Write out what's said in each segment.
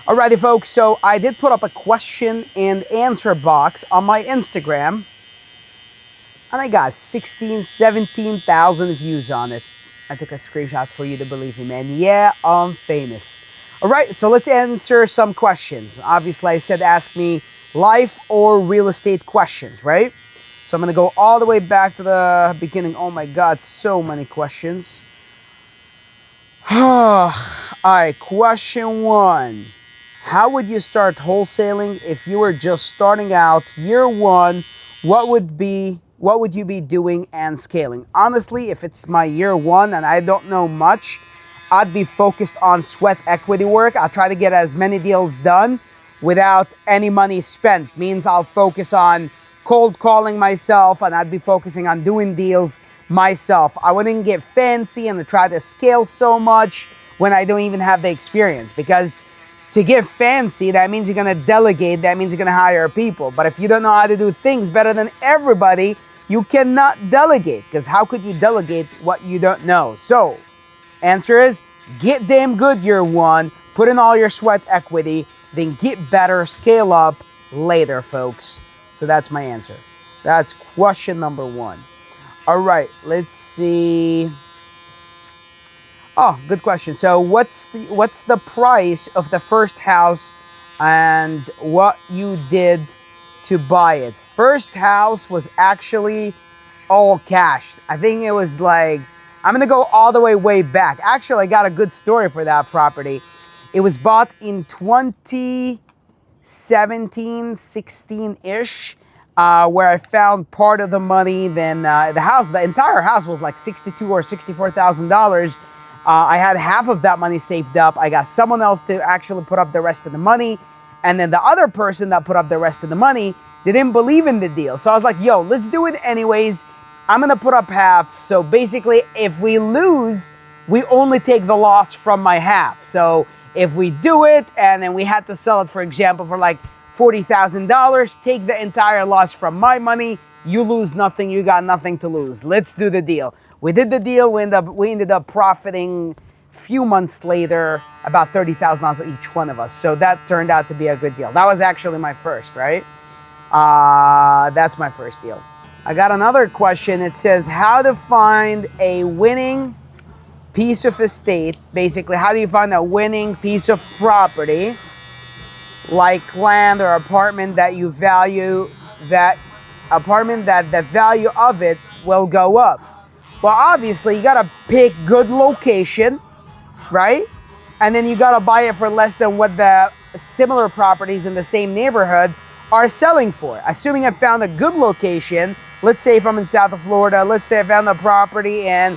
Alrighty, folks, so I did put up a question and answer box on my Instagram, and I got 17,000 views on it. I took a screenshot for you to believe me, man. Yeah, I'm famous. Alright, so let's answer some questions. Obviously, I said ask me life or real estate questions, right? So I'm going to go all the way back to the beginning. Oh my God, so many questions. Alright, question one. How would you start wholesaling if you were just starting out year one? What would you be doing and scaling? Honestly, if it's my year one and I don't know much, I'd be focused on sweat equity work. I'll try to get as many deals done without any money spent. Means I'll focus on cold calling myself, and I'd be focusing on doing deals myself. I wouldn't get fancy and try to scale so much when I don't even have the experience, because to get fancy, that means you're gonna delegate, that means you're gonna hire people. But if you don't know how to do things better than everybody, you cannot delegate, because how could you delegate what you don't know? So, answer is, get damn good year one, put in all your sweat equity, then get better, scale up later, folks. So that's my answer. That's question number one. All right, let's see. Oh, good question. So what's the price of the first house and what you did to buy it? First house was actually all cash. I think it was like, I'm gonna go all the way back. Actually, I got a good story for that property. It was bought in 2017, 16-ish, where I found part of the money. Then the entire house was like $62,000 or $64,000. I had half of that money saved up. I got someone else to actually put up the rest of the money. And then the other person that put up the rest of the money, they didn't believe in the deal. So I was like, yo, let's do it anyways. I'm going to put up half. So basically, if we lose, we only take the loss from my half. So if we do it and then we had to sell it, for example, for like $40,000, take the entire loss from my money. You lose nothing. You got nothing to lose. Let's do the deal. We did the deal. We ended up profiting a few months later about $30,000 each one of us. So that turned out to be a good deal. That was actually my first, right? That's my first deal. I got another question. It says, how to find a winning piece of estate. Basically, how do you find a winning piece of property, like land or apartment that you value, that the value of it will go up? Well, obviously, you gotta pick good location, right? And then you gotta buy it for less than what the similar properties in the same neighborhood are selling for. Assuming I found a good location, let's say if I'm in South of Florida, let's say I found a property in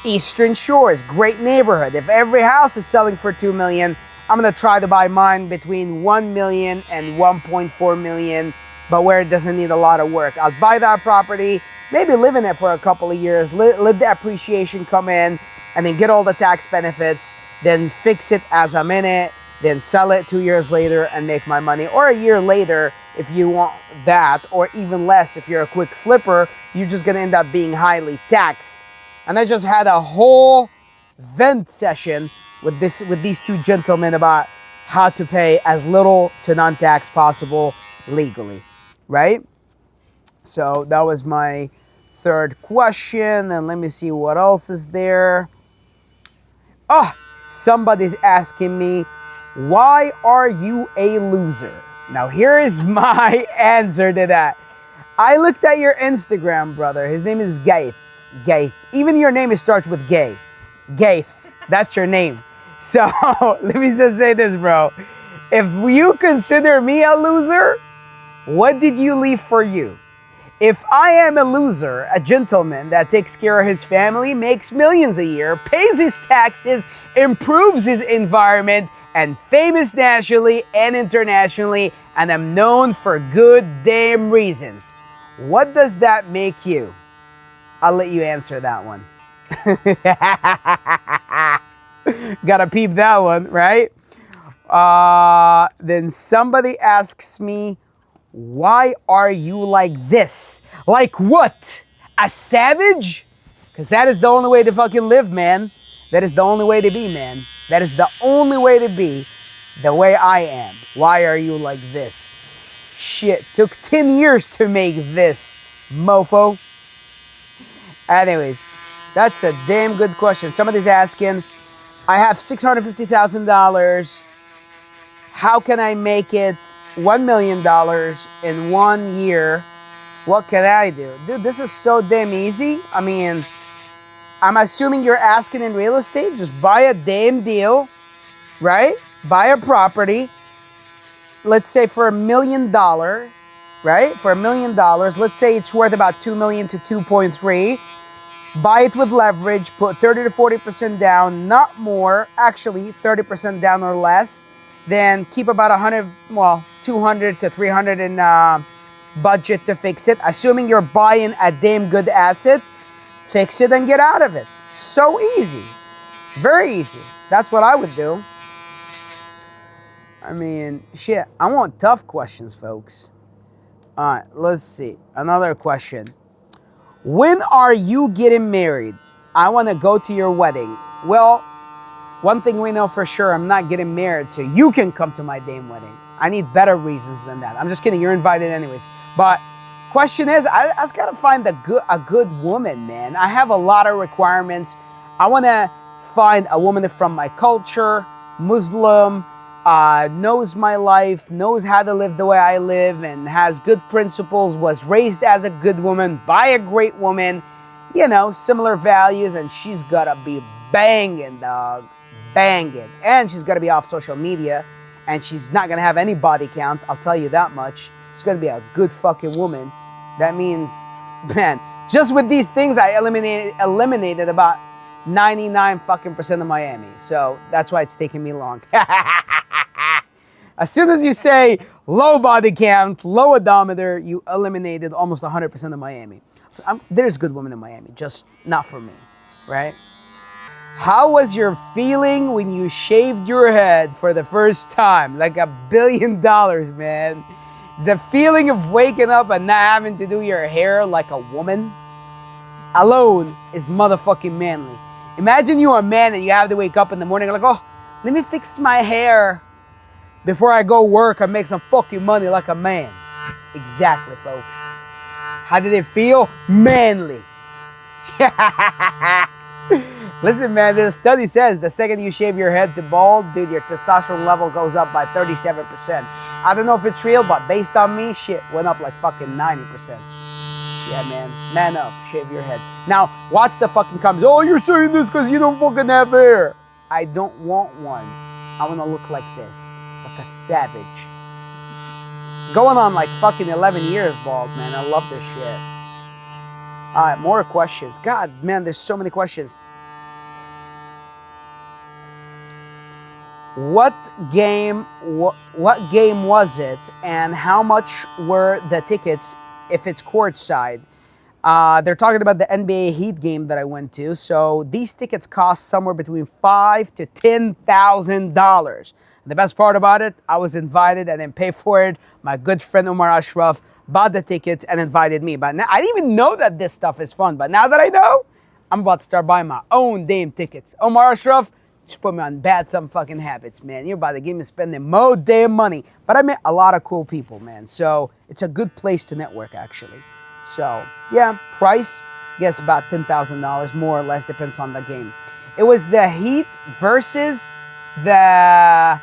Eastern Shores, great neighborhood. If every house is selling for $2 million, I'm gonna try to buy mine between $1 million and $1.4 million, but where it doesn't need a lot of work. I'll buy that property, maybe live in it for a couple of years, let the appreciation come in, and then get all the tax benefits, then fix it as I'm in it, then sell it 2 years later and make my money. Or a year later, if you want that, or even less if you're a quick flipper, you're just gonna end up being highly taxed. And I just had a whole vent session with these two gentlemen about how to pay as little to non-tax possible legally, right? So that was my third question. And let me see what else is there. Oh, somebody's asking me, why are you a loser? Now here is my answer to that. I looked at your Instagram, brother. His name is Gaith. Gaith. Even your name starts with gay. Gaith. That's your name. So let me just say this, bro. If you consider me a loser, what did you leave for you? If I am a loser, a gentleman that takes care of his family, makes millions a year, pays his taxes, improves his environment, and famous nationally and internationally, and I'm known for good damn reasons, what does that make you? I'll let you answer that one. Gotta peep that one, right? Then somebody asks me, why are you like this? Like what? A savage? Because that is the only way to fucking live, man. That is the only way to be, man. That is the only way to be. the way I am. Why are you like this? Shit, took 10 years to make this, mofo. Anyways, that's a damn good question. Somebody's asking, I have $650,000. How can I make it $1 million in 1 year? What can I do? Dude, this is so damn easy. I mean, I'm assuming you're asking in real estate. Just buy a damn deal, right? Buy a property. Let's say for $1 million, right? For $1 million, let's say it's worth about 2 million to 2.3. Buy it with leverage, put 30 to 40% down, not more, actually 30% down or less. Then keep about 200 to 300 in budget to fix it. Assuming you're buying a damn good asset, fix it and get out of it. So easy, very easy. That's what I would do. I mean, shit, I want tough questions, folks. All right, let's see. Another question. When are you getting married? I want to go to your wedding. Well, one thing we know for sure, I'm not getting married, so you can come to my damn wedding. I need better reasons than that. I'm just kidding, you're invited anyways. But question is, I just gotta find a good woman, man. I have a lot of requirements. I want to find a woman from my culture, Muslim, knows my life, knows how to live the way I live, and has good principles, was raised as a good woman by a great woman, you know, similar values, and she's gotta be banging, dog, banging. And she's gotta be off social media, and she's not gonna have any body count, I'll tell you that much. She's gonna be a good fucking woman. That means, man, just with these things, I eliminated about 99% of Miami. So that's why it's taking me long. As soon as you say low body count, low odometer, you eliminated almost 100% of Miami. There's good women in Miami, just not for me, right? How was your feeling when you shaved your head for the first time? Like $1 billion, man. The feeling of waking up and not having to do your hair like a woman alone is motherfucking manly. Imagine you're a man and you have to wake up in the morning like, oh, let me fix my hair before I go work and make some fucking money like a man. Exactly, folks. How did it feel? Manly. Listen, man, this study says the second you shave your head to bald, dude, your testosterone level goes up by 37%. I don't know if it's real, but based on me, shit went up like fucking 90%. Yeah, man up, shave your head. Now, watch the fucking comments. Oh, you're saying this because you don't fucking have hair. I don't want one. I want to look like this, like a savage. Going on like fucking 11 years bald, man. I love this shit. All right, more questions. God, man, there's so many questions. What game was it, and how much were the tickets if it's courtside? They're talking about the NBA Heat game that I went to. So these tickets cost somewhere between $5,000 to $10,000. The best part about it, I was invited and didn't pay for it. My good friend Omar Ashraf bought the tickets and invited me. But now, I didn't even know that this stuff is fun. But now that I know, I'm about to start buying my own damn tickets. Omar Ashraf, just put me on bad some fucking habits, man. You're about to get me spending more damn money. But I met a lot of cool people, man. So it's a good place to network, actually. So, yeah, price, yes, about $10,000, more or less, depends on the game. It was the Heat versus the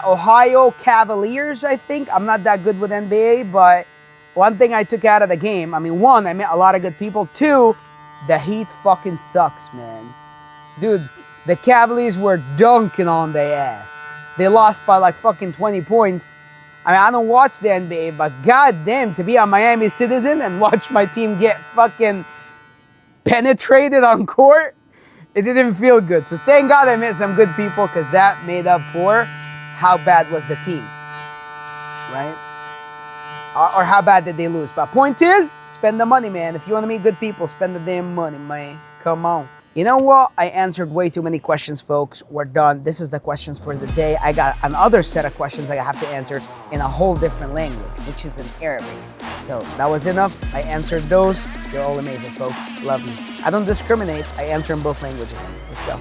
Ohio Cavaliers, I think. I'm not that good with NBA, but one thing I took out of the game, I mean, one, I met a lot of good people. Two, the Heat fucking sucks, man. Dude, the Cavaliers were dunking on their ass. They lost by like fucking 20 points. I mean, I don't watch the NBA, but goddamn, to be a Miami citizen and watch my team get fucking penetrated on court, it didn't feel good. So thank God I met some good people, because that made up for how bad was the team, right? Or how bad did they lose? But point is, spend the money, man. If you want to meet good people, spend the damn money, man. Come on. You know what? I answered way too many questions, folks. We're done. This is the questions for the day. I got another set of questions I have to answer in a whole different language, which is in Arabic. So that was enough. I answered those. You're all amazing, folks. Love you. I don't discriminate. I answer in both languages. Let's go.